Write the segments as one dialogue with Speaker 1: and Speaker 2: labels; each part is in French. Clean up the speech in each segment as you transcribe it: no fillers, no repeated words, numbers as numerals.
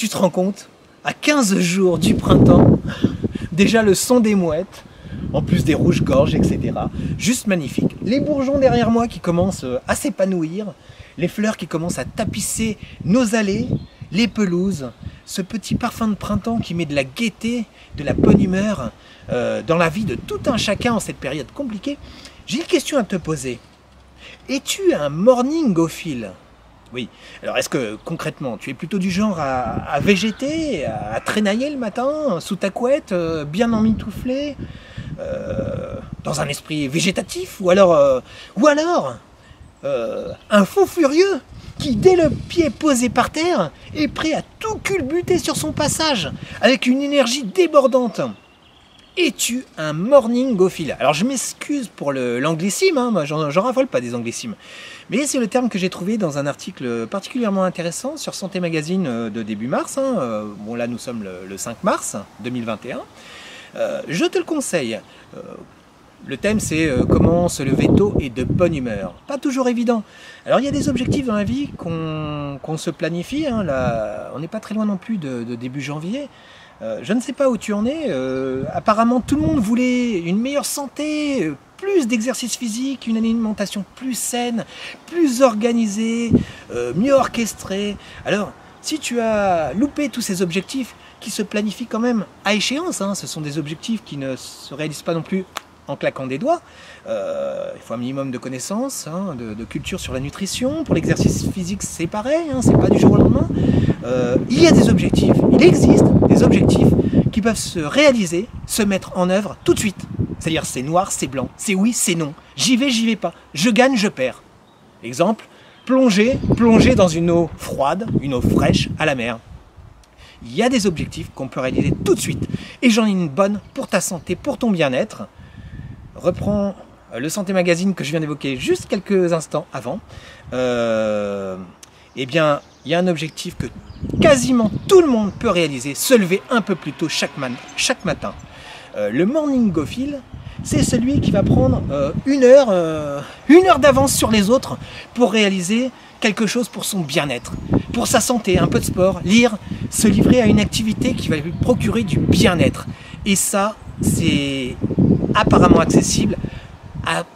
Speaker 1: tu te rends compte, à 15 jours du printemps, déjà le son des mouettes, en plus des rouges-gorges, etc. Juste magnifique. Les bourgeons derrière moi qui commencent à s'épanouir, les fleurs qui commencent à tapisser nos allées, les pelouses, ce petit parfum de printemps qui met de la gaieté, de la bonne humeur dans la vie de tout un chacun en cette période compliquée. J'ai une question à te poser. Es-tu un morningophile? Oui. Alors est-ce que concrètement, tu es plutôt du genre à végéter, à traînailler le matin, sous ta couette, bien emmitouflé, dans un esprit végétatif, ou alors un fou furieux qui, dès le pied posé par terre, est prêt à tout culbuter sur son passage, avec une énergie débordante. Es-tu un morningophile? Alors je m'excuse pour l'anglicisme, hein, moi j'en raffole pas des anglicismes, mais c'est le terme que j'ai trouvé dans un article particulièrement intéressant sur Santé Magazine de début mars, hein. Bon là nous sommes le 5 mars 2021, je te le conseille. Le thème c'est comment se lever tôt et de bonne humeur. Pas toujours évident. Alors il y a des objectifs dans la vie qu'on se planifie, hein, là, on n'est pas très loin non plus de début janvier. Je ne sais pas où tu en es, apparemment tout le monde voulait une meilleure santé, plus d'exercice physique, une alimentation plus saine, plus organisée, mieux orchestrée. Alors, si tu as loupé tous ces objectifs qui se planifient quand même à échéance, hein, ce sont des objectifs qui ne se réalisent pas non plus en claquant des doigts, il faut un minimum de connaissances, hein, de culture sur la nutrition. Pour l'exercice physique c'est pareil, hein, c'est pas du jour au lendemain. Il y a des objectifs, il existe des objectifs qui peuvent se réaliser, se mettre en œuvre tout de suite. C'est-à-dire c'est noir, c'est blanc, c'est oui, c'est non, j'y vais pas, je gagne, je perds. Exemple, plonger dans une eau froide, une eau fraîche à la mer. Il y a des objectifs qu'on peut réaliser tout de suite. Et j'en ai une bonne pour ta santé, pour ton bien-être. Reprends le Santé Magazine que je viens d'évoquer juste quelques instants avant. Eh bien, il y a un objectif que quasiment tout le monde peut réaliser, se lever un peu plus tôt chaque matin. Le morningophile, c'est celui qui va prendre une heure d'avance sur les autres pour réaliser quelque chose pour son bien-être, pour sa santé, un peu de sport, lire, se livrer à une activité qui va lui procurer du bien-être. Et ça, c'est apparemment accessible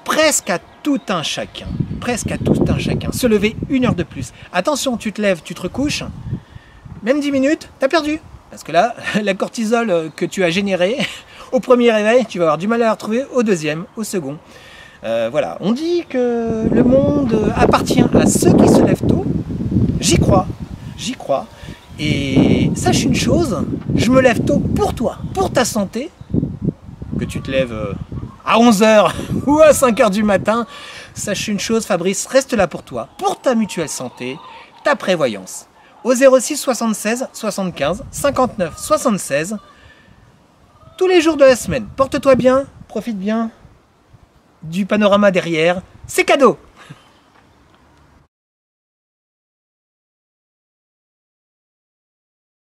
Speaker 1: presque à tout un chacun. Presque à tout un chacun. Se lever une heure de plus. Attention, tu te lèves, tu te recouches, même 10 minutes, t'as perdu. Parce que là, la cortisol que tu as générée au premier réveil, tu vas avoir du mal à la retrouver au deuxième, au second. Voilà, on dit que le monde appartient à ceux qui se lèvent tôt. J'y crois. Et sache une chose, je me lève tôt pour toi, pour ta santé. Que tu te lèves à 11 h ou à 5 h du matin, sache une chose, Fabrice reste là pour toi, pour ta mutuelle santé, ta prévoyance. Au 06 76 75 59 76, tous les jours de la semaine. Porte-toi bien, profite bien du panorama derrière, c'est cadeau!